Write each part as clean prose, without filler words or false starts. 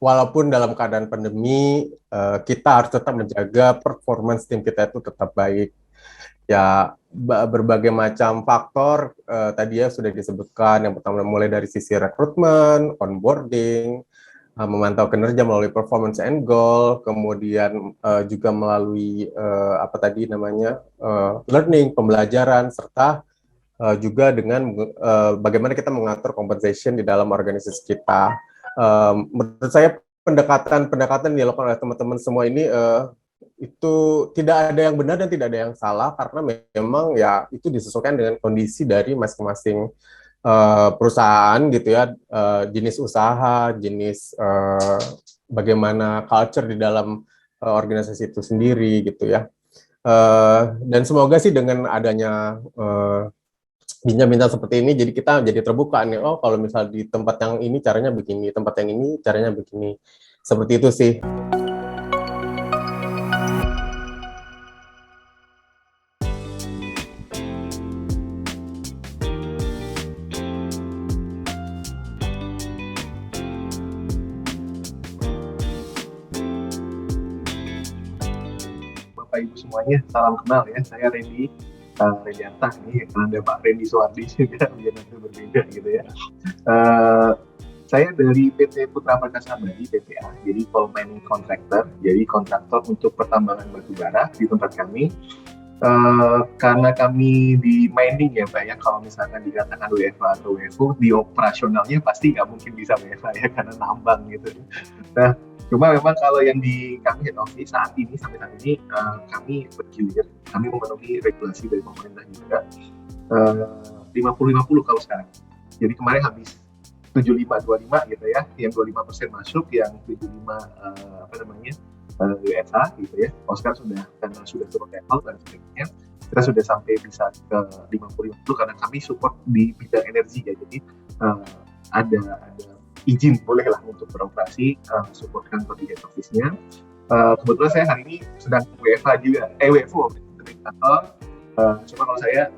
walaupun dalam keadaan pandemi, kita harus tetap menjaga performance tim kita itu tetap baik. Ya, berbagai macam faktor tadi ya sudah disebutkan. Yang pertama mulai dari sisi rekrutmen, onboarding, memantau kinerja melalui performance and goal, kemudian juga melalui learning, pembelajaran, serta juga dengan bagaimana kita mengatur compensation di dalam organisasi kita. Menurut saya pendekatan yang dilakukan oleh teman-teman semua ini itu tidak ada yang benar dan tidak ada yang salah, karena memang ya itu disesuaikan dengan kondisi dari masing-masing perusahaan gitu ya, jenis usaha, jenis bagaimana culture di dalam organisasi itu sendiri gitu ya. Dan semoga sih dengan adanya bincang-bincang seperti ini, jadi kita jadi terbuka nih, oh kalau misal di tempat yang ini caranya begini, tempat yang ini caranya begini, seperti itu sih. Bapak Ibu semuanya, salam kenal ya, saya Randy Redianta nih, ada Pak Randy Suwardi juga, nanti berbeda gitu ya. Saya dari PT Putra Perkasa Abadi, PPA, jadi coal mining contractor, jadi kontraktor untuk pertambangan batubara di tempat kami. Karena kami di mining ya Pak ya, kalau misalkan dikatakan WFA atau WFO, di operasionalnya pasti nggak mungkin bisa WFA ya, karena nambang gitu. Nah, cuma memang kalau yang di kami head office sampai saat ini kami bergilir, kami memenuhi regulasi dari pemerintah juga 50-50 kalau sekarang. Jadi kemarin habis 75-25 gitu ya, yang 25% masuk, yang 75 WFH gitu ya. Kalau sekarang karena sudah turun level dan sebagainya, kita sudah sampai bisa ke 50-50 karena kami support di bidang energi ya. Jadi ada izin bolehlah untuk beroperasi, support kantor di head office-nya. Kebetulan saya hari ini sedang WFH juga, WFO di kantor. Cuma kalau saya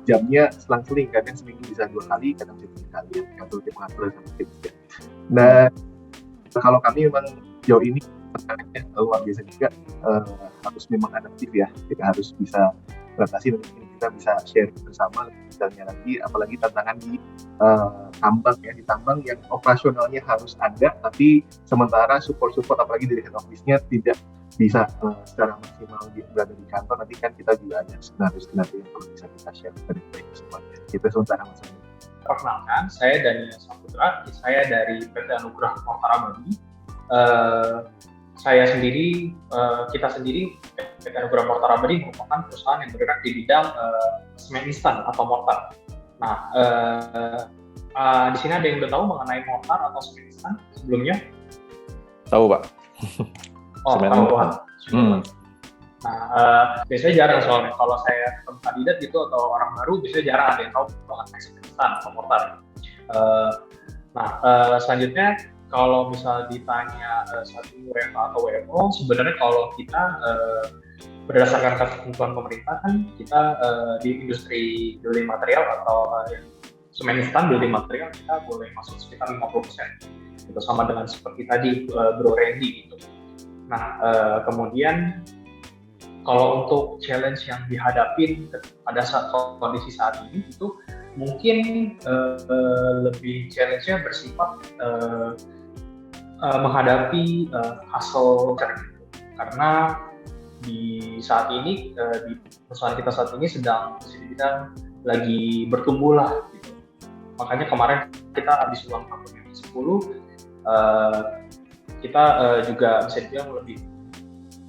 jamnya selang-seling, kadang seminggu bisa 2 kali, kadang 3 kali, atau tim pengaturan sama tim. Nah, kalau kami memang jauh ini luar biasa juga, harus memang adaptif ya, kita harus bisa adaptasi, dan kita bisa share bersama misalnya lagi, apalagi tantangan di tambang ya, di tambang yang operasionalnya harus ada, tapi sementara support apalagi dari head office-nya tidak bisa secara maksimal berada di kantor. Nanti kan kita juga ada skenario yang perlu bisa kita share ke baik semua. Itu sementara masalah. Perkenalkan, saya Daniel Saputra, saya dari PT Anugrah Mortar Abadi. Kita sendiri PT Anugrah Mortar Abadi merupakan perusahaan yang bergerak di bidang semen instan atau mortar. Nah, di sini ada yang udah tahu mengenai mortar atau semen instan sebelumnya? Tahu Pak. Oh, tahu Pak. Nah, biasanya jarang soalnya kalau saya ketemu kandidat gitu atau orang baru, biasanya jarang ada yang tahu mengenai semen instan atau mortar. Selanjutnya kalau misal ditanya satu WFA atau WFO, sebenarnya kalau kita berdasarkan ketentuan pemerintah kan kita di industri building material atau semen instan building material kita boleh masuk sekitar 50%. Itu sama dengan seperti tadi Bro Randy gitu. Nah, kemudian kalau untuk challenge yang dihadapin pada saat kondisi saat ini itu mungkin lebih challenge-nya bersifat menghadapi hasil karena di saat ini di perusahaan kita saat ini sedang bisa dibilang lagi bertumbuh lah gitu. Makanya kemarin kita habis ulang tahun yang ke-10 kita juga bisa dibilang lebih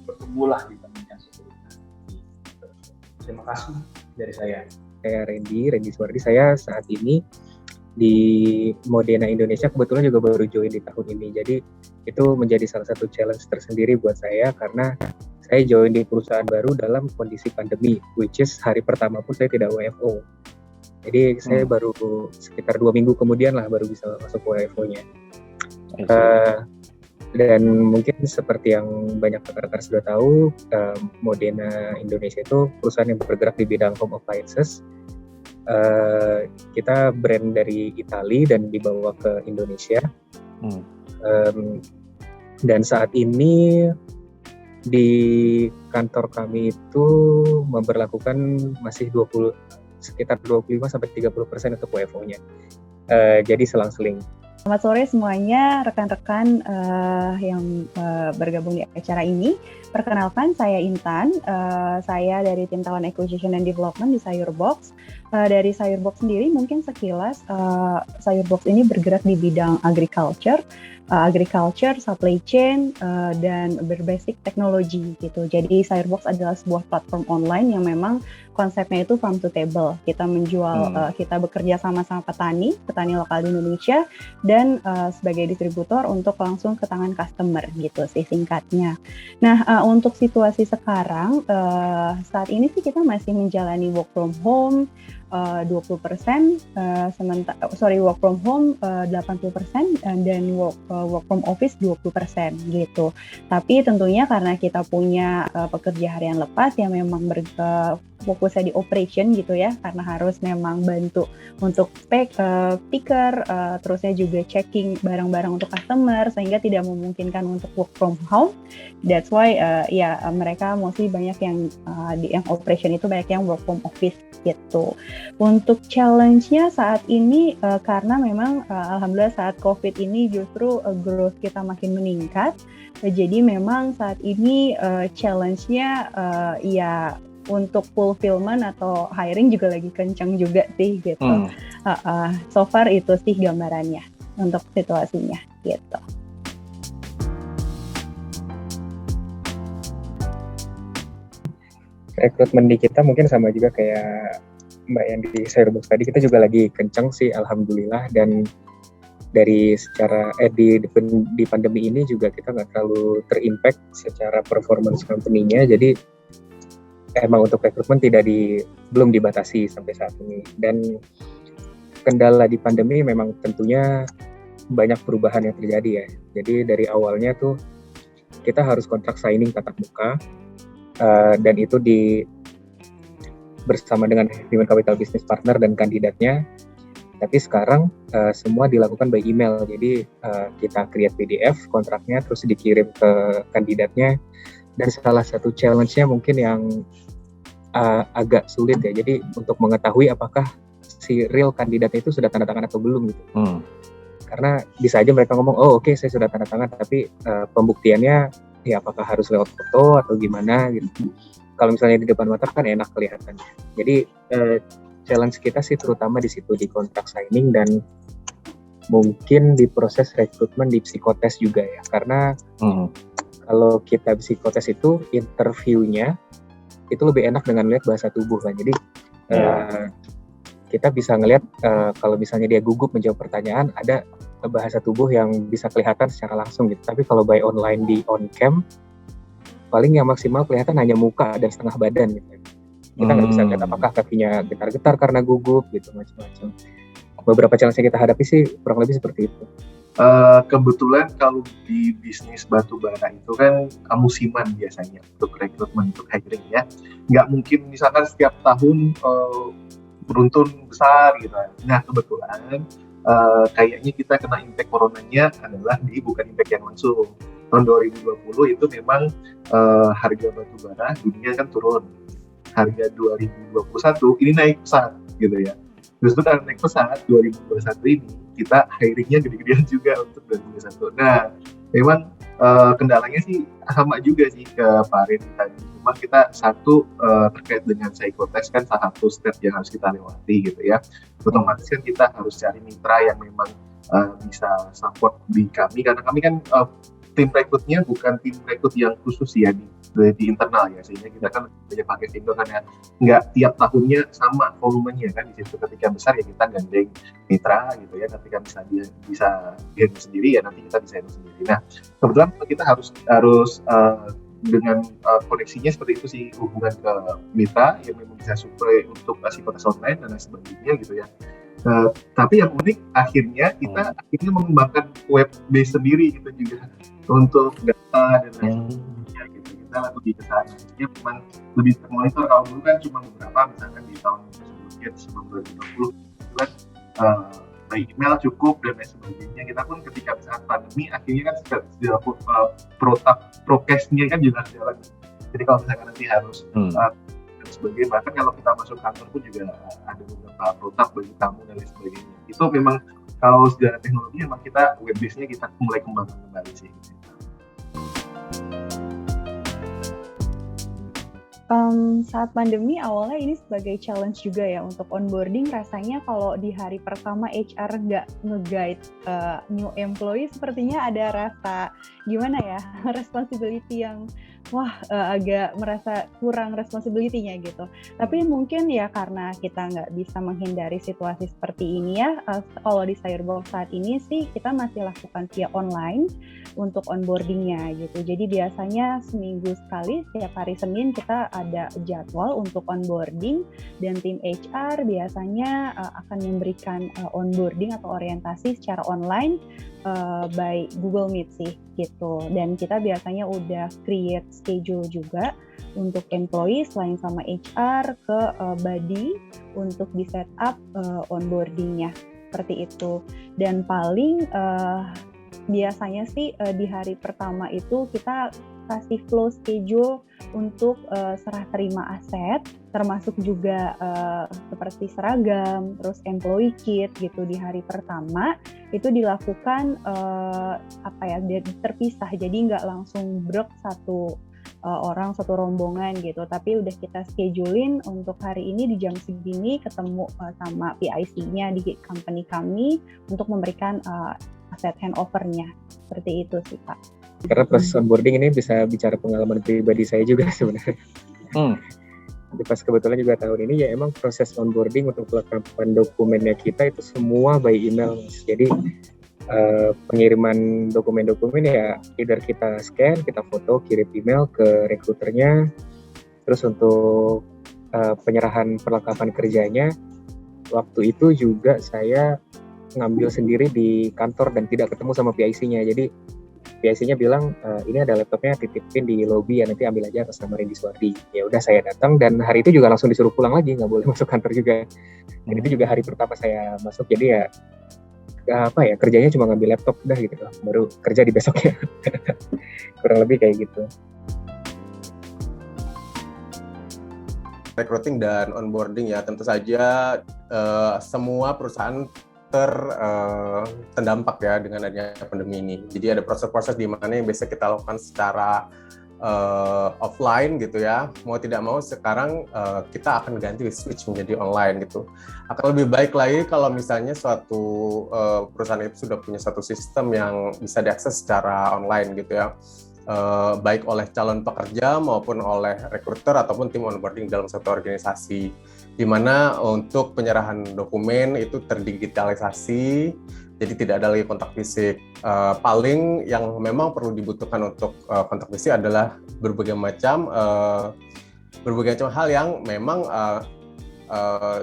bertumbuh lah dibandingkan sebelumnya. Terima kasih dari saya. Saya Randy Suwardi. Saya saat ini di Modena Indonesia, kebetulan juga baru join di tahun ini. Jadi itu menjadi salah satu challenge tersendiri buat saya karena saya join di perusahaan baru dalam kondisi pandemi, which is hari pertama pun saya tidak WFO. Jadi saya baru sekitar 2 minggu kemudian lah baru bisa masuk WFO-nya. Dan mungkin seperti yang banyak rekan-rekan sudah tahu, Modena Indonesia itu perusahaan yang bergerak di bidang home appliances. Kita brand dari Italia dan dibawa ke Indonesia. Dan saat ini di kantor kami itu memberlakukan masih sekitar 25-30% untuk WFO-nya. Jadi selang-seling. Selamat sore semuanya, rekan-rekan yang bergabung di acara ini. Perkenalkan, saya Intan. Saya dari tim Talent Acquisition and Development di Sayurbox. Dari Sayurbox sendiri, mungkin sekilas, Sayurbox ini bergerak di bidang agriculture, supply chain, dan berbasis teknologi gitu. Jadi Sayurbox adalah sebuah platform online yang memang konsepnya itu farm to table. Kita menjual, kita bekerja sama-sama petani lokal di Indonesia, dan sebagai distributor untuk langsung ke tangan customer gitu sih singkatnya. Nah, untuk situasi sekarang, saat ini sih kita masih menjalani work from home 20%, work from home 80%, dan work from office 20% gitu. Tapi tentunya karena kita punya pekerja harian lepas yang memang fokusnya di operation gitu ya, karena harus memang bantu untuk picker, terusnya juga checking barang-barang untuk customer, sehingga tidak memungkinkan untuk work from home. That's why mereka mostly banyak yang yang operation itu banyak yang work from office gitu. Untuk challenge-nya saat ini karena memang alhamdulillah saat COVID ini justru growth kita makin meningkat. Jadi memang saat ini challenge-nya untuk fulfillment atau hiring juga lagi kencang juga sih gitu. So far itu sih gambarannya untuk situasinya gitu. Rekrutmen di kita mungkin sama juga kayak Mbak yang di Sayurbox tadi, kita juga lagi kencang sih alhamdulillah, dan dari secara di pandemi ini juga kita nggak terlalu terimpact secara performance company-nya, jadi emang untuk rekrutmen belum dibatasi sampai saat ini. Dan kendala di pandemi memang tentunya banyak perubahan yang terjadi ya. Jadi dari awalnya tuh kita harus kontrak signing tatap muka, dan itu bersama dengan Human Capital Business Partner dan kandidatnya. Tapi sekarang semua dilakukan by email. Jadi kita create PDF kontraknya, terus dikirim ke kandidatnya. Dan salah satu challenge-nya mungkin yang agak sulit ya. Jadi untuk mengetahui apakah si real kandidatnya itu sudah tanda tangan atau belum gitu. Karena bisa aja mereka ngomong, oh oke, saya sudah tanda tangan, tapi pembuktiannya ya apakah harus lewat foto atau gimana gitu. Kalau misalnya di depan mata kan enak kelihatannya. Jadi challenge kita sih terutama di situ, di kontrak signing dan mungkin di proses rekrutmen, di psikotes juga ya. Karena kalau kita psikotes itu interviewnya itu lebih enak dengan lihat bahasa tubuh kan. Jadi kita bisa ngelihat kalau misalnya dia gugup menjawab pertanyaan, ada bahasa tubuh yang bisa kelihatan secara langsung gitu. Tapi kalau by online di on cam, paling yang maksimal kelihatan hanya muka dan setengah badan gitu. Kita nggak bisa lihat apakah kakinya getar-getar karena gugup gitu, macam-macam. Beberapa challenge yang kita hadapi sih kurang lebih seperti itu. Kebetulan kalau di bisnis batu bara itu kan musiman biasanya untuk rekrutmen, untuk hiring ya. Nggak mungkin misalkan setiap tahun beruntun besar gitu. Nah kebetulan kayaknya kita kena impact coronanya adalah bukan impact yang langsung. Tahun 2020 itu memang harga batu bara dunia kan turun. Harga 2021 ini naik pesat gitu ya. Justru karena naik pesat 2021 ini kita hiringnya gede-gedean juga untuk 2021. Nah memang kendalanya sih sama juga sih ke Pak Reni tadi. Cuma kita terkait dengan psikotes kan salah satu step yang harus kita lewati gitu ya. Otomatis kan kita harus cari mitra yang memang bisa support di kami, karena kami kan tim rekrutnya bukan tim rekrut yang khusus ya di internal ya, sehingga kita kan banyak pakai vendor kan ya, nggak tiap tahunnya sama volumenya kan. Di situ ketika besar ya kita gandeng mitra gitu ya, ketika misalnya dia bisa handle sendiri ya nanti kita bisa handle sendiri. Nah kebetulan kita harus dengan koneksinya seperti itu sih, hubungan ke mitra yang memang bisa supply untuk psikotes online dan lain sebagainya gitu ya. Tapi yang unik akhirnya kita mengembangkan web base sendiri gitu juga untuk data dan lain sebagainya gitu. Kita lebih ke sana. Jadi memang lebih termonitor. Kalau dulu kan cuma beberapa, misalkan di tahun sebelumnya di 2020 kan by email cukup dan lain sebagainya. Kita pun ketika saat pandemi akhirnya kan prokesnya kan juga jalan. Jadi kalau misalkan nanti harus dan sebagainya, bahkan kalau kita masuk kantor pun juga ada beberapa protap bagi tamu dan lain sebagainya. Itu memang kalau sejarah teknologi memang kita web base-nya kita mulai kembangkan kembali sih. Saat pandemi awalnya ini sebagai challenge juga ya untuk onboarding. Rasanya kalau di hari pertama HR nggak nge-guide new employee, sepertinya ada rasa gimana ya, responsibility yang agak merasa kurang responsibility-nya gitu. Tapi mungkin ya karena kita nggak bisa menghindari situasi seperti ini ya, kalau di Sayurbox saat ini sih kita masih lakukan via online untuk onboarding-nya gitu. Jadi biasanya seminggu sekali, setiap hari Senin kita ada jadwal untuk onboarding, dan tim HR biasanya akan memberikan onboarding atau orientasi secara online by Google Meet sih gitu. Dan kita biasanya udah create schedule juga untuk employee selain sama HR ke Buddy untuk di setup onboarding-nya seperti itu. Dan paling biasanya sih di hari pertama itu kita kasih flow schedule untuk serah terima aset, termasuk juga seperti seragam, terus employee kit gitu di hari pertama itu dilakukan terpisah, jadi nggak langsung brok satu orang satu rombongan gitu, tapi udah kita schedulein untuk hari ini di jam segini ketemu sama PIC-nya di company kami untuk memberikan aset handover-nya. Seperti itu sih Pak. Karena proses onboarding ini bisa bicara pengalaman pribadi saya juga sebenarnya. Jadi pas kebetulan juga tahun ini ya emang proses onboarding untuk kelengkapan dokumennya kita itu semua by email. Jadi pengiriman dokumen-dokumen ya either kita scan, kita foto, kirim email ke rekruternya. Terus untuk penyerahan perlengkapan kerjanya, waktu itu juga saya ngambil sendiri di kantor dan tidak ketemu sama PIC-nya. Jadi PIC-nya bilang ini ada laptopnya, titipin di lobby ya, nanti ambil aja atas nama Randy Suwardi. Ya udah saya datang dan hari itu juga langsung disuruh pulang lagi, nggak boleh masuk kantor juga. Dan itu juga hari pertama saya masuk, jadi ya kerjanya cuma ngambil laptop udah gitu loh, baru kerja di besoknya. Kurang lebih kayak gitu. Recruiting dan onboarding ya tentu saja semua perusahaan terdampak ya dengan adanya pandemi ini. Jadi ada proses-proses di mana yang biasa kita lakukan secara offline gitu ya. Mau tidak mau sekarang kita akan ganti switch menjadi online gitu. Akan lebih baik lagi kalau misalnya suatu perusahaan itu sudah punya satu sistem yang bisa diakses secara online gitu ya. Baik oleh calon pekerja maupun oleh rekruter ataupun tim onboarding dalam satu organisasi, di mana untuk penyerahan dokumen itu terdigitalisasi, jadi tidak ada lagi kontak fisik. Paling yang memang perlu dibutuhkan untuk kontak fisik adalah berbagai macam hal yang memang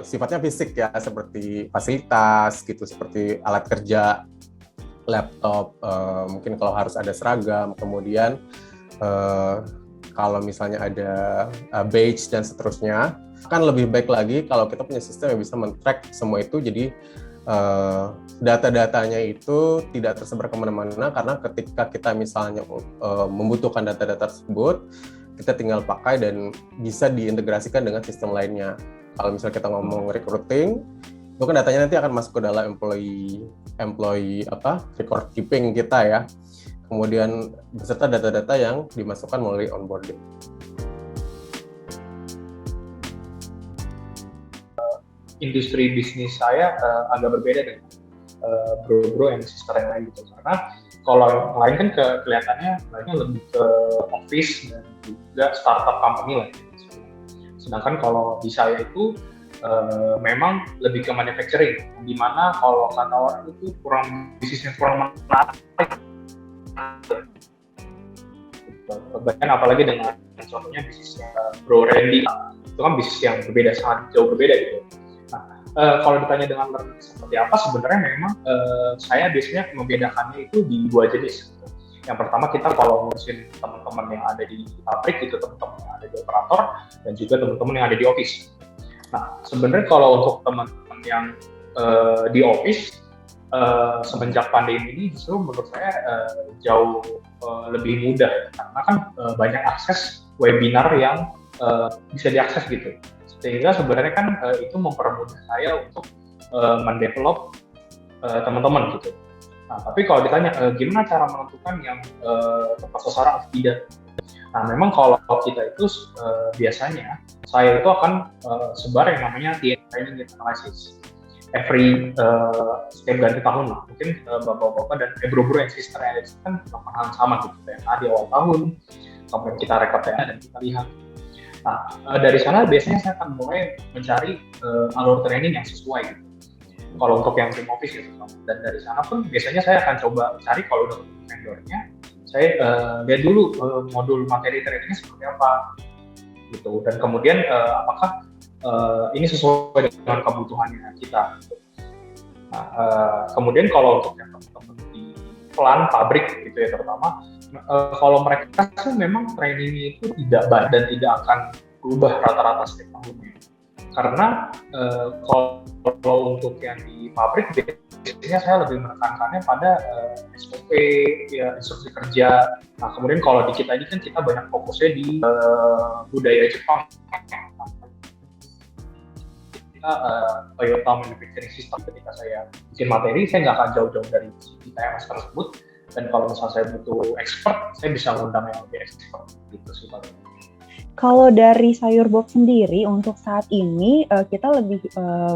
sifatnya fisik ya, seperti fasilitas gitu, seperti alat kerja, laptop, mungkin kalau harus ada seragam, kemudian kalau misalnya ada badge dan seterusnya. Kan lebih baik lagi kalau kita punya sistem yang bisa men-track semua itu, jadi data-datanya itu tidak tersebar kemana-mana, karena ketika kita misalnya membutuhkan data-data tersebut, kita tinggal pakai dan bisa diintegrasikan dengan sistem lainnya. Kalau misalnya kita ngomong recruiting, itu kan datanya nanti akan masuk ke dalam employee record keeping kita ya, kemudian beserta data-data yang dimasukkan melalui onboarding. Industri bisnis saya agak berbeda dengan bro-bro and sister yang lain gitu, karena kalau yang lain kan kelihatannya lainnya lebih ke office dan juga startup company lah. Sedangkan kalau di saya itu memang lebih ke manufacturing, di mana kalau kata orang itu bisnisnya kurang menarik. Bahkan apalagi dengan contohnya bisnisnya Bro Randy, itu kan bisnis yang berbeda, sangat jauh berbeda gitu. Kalau ditanya dengan learning seperti apa, sebenarnya memang saya biasanya membedakannya itu di dua jenis. Gitu. Yang pertama, kita kalau ngurusin teman-teman yang ada di pabrik, itu teman-teman yang ada di operator, dan juga teman-teman yang ada di office. Nah, sebenarnya kalau untuk teman-teman yang di office, semenjak pandemi ini justru menurut saya jauh lebih mudah karena kan banyak akses webinar yang bisa diakses gitu, sehingga sebenarnya kan itu mempermudah saya untuk mendevelop teman-teman gitu. Nah, tapi kalau ditanya gimana cara menentukan yang tepat sasaran atau tidak, nah memang kalau kita itu biasanya saya itu akan sebar yang namanya TA training analysis every setiap ganti tahun lah. Mungkin bapak-bapak dan bro-bro yang sister analysis kan melakukan hal yang sama gitu, PNA di awal tahun, kemudian kita rekap PNA dan kita lihat. Nah, dari sana biasanya saya akan mulai mencari alur training yang sesuai gitu. Kalau untuk yang tim office gitu, dan dari sana pun biasanya saya akan coba cari kalau udah ketemu vendornya, saya lihat dulu modul materi trainingnya seperti apa gitu, dan kemudian apakah ini sesuai dengan kebutuhannya kita. Nah, kemudian kalau untuk yang teman-teman di plant pabrik gitu ya terutama, kalau mereka sih memang trainingnya itu tidak baik dan tidak akan berubah rata-rata setiap tahunnya. Karena kalau untuk yang di pabrik biasanya saya lebih menekankannya pada SOP, ya, instruksi kerja. Nah kemudian kalau di kita ini kan kita banyak fokusnya di budaya Jepang. Toyota Manufacturing System, ketika saya bikin materi, saya nggak akan jauh-jauh dari TMS tersebut, dan kalau misalnya saya butuh expert, saya bisa ngundang yang lebih expert gitu sih Pak. Kalau dari Sayurbox sendiri untuk saat ini kita lebih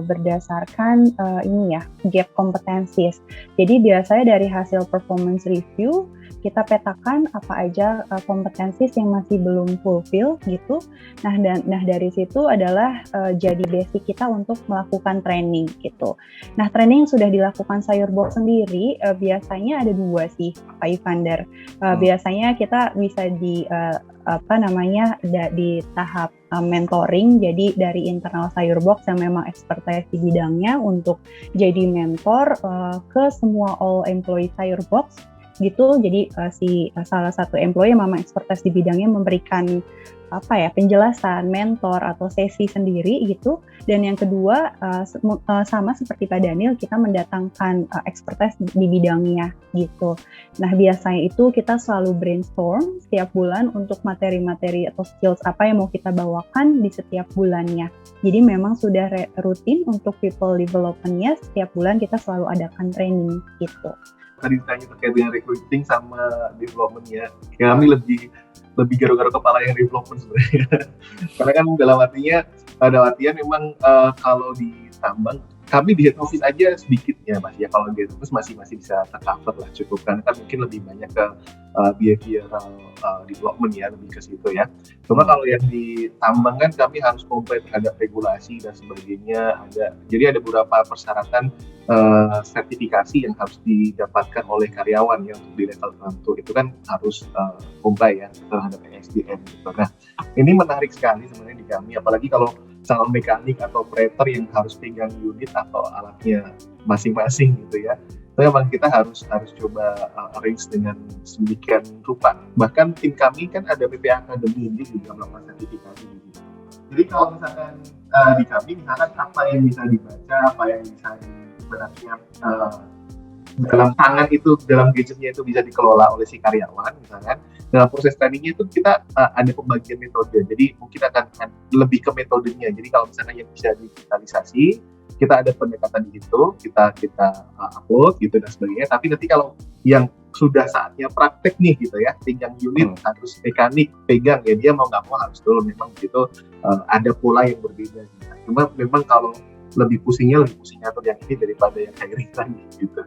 berdasarkan ini ya, gap competencies. Jadi biasanya dari hasil performance review kita petakan apa aja kompetensi yang masih belum fulfill gitu. Nah dari situ adalah jadi basic kita untuk melakukan training gitu. Nah training yang sudah dilakukan Sayurbox sendiri biasanya ada 2 sih Pak Ivander. Biasanya kita bisa di di tahap mentoring, jadi dari internal Sayurbox yang memang expertise di bidangnya untuk jadi mentor ke semua all employee Sayurbox gitu. Jadi salah satu employee yang memang expertise di bidangnya memberikan penjelasan, mentor atau sesi sendiri gitu. Dan yang kedua sama seperti Pak Daniel, kita mendatangkan expertise di bidangnya gitu. Nah biasanya itu kita selalu brainstorm setiap bulan untuk materi-materi atau skills apa yang mau kita bawakan di setiap bulannya. Jadi memang sudah rutin untuk people development-nya, setiap bulan kita selalu adakan training gitu. Tadi ditanya terkait dengan recruiting sama development-nya, ya kami lebih garuk-garuk kepala yang development sebenarnya. Karena kan dalam artian memang kalau di tambang, kami di head office aja sedikitnya Mas ya, kalau di head office masih bisa tercover lah, cukup kan mungkin lebih banyak ke behavioral development ya, lebih ke situ ya. Cuma kalau yang di tambang kan kami harus komplit, ada regulasi dan sebagainya, jadi ada beberapa persyaratan sertifikasi yang harus didapatkan oleh karyawan yang di level tertentu, itu kan harus comply ya terhadap SDM gitu. Nah ini menarik sekali sebenarnya di kami, apalagi kalau calon mekanik atau operator yang harus pegang unit atau alatnya masing-masing gitu ya. Tapi memang kita harus coba arrange dengan sedemikian rupa. Bahkan tim kami kan ada PPA Academy, ini juga melakukan sertifikasi gitu. Jadi kalau misalkan di kami misalkan apa yang bisa dibaca, apa yang bisa sebenarnya dalam tangan itu, dalam gadgetnya itu bisa dikelola oleh si karyawan misalkan. Dalam proses trainingnya itu kita ada pembagian metode, jadi mungkin akan lebih ke metodenya. Jadi kalau misalnya yang bisa digitalisasi, kita ada pendekatan di situ, kita upload gitu dan sebagainya. Tapi nanti kalau yang sudah saatnya praktek nih gitu ya, tinggal unit harus mekanik pegang ya, dia mau nggak mau harus dulu, memang gitu. Ada pola yang berbeda gitu. Cuma memang kalau lebih pusing atur yang ini daripada yang hiring lagi gitu.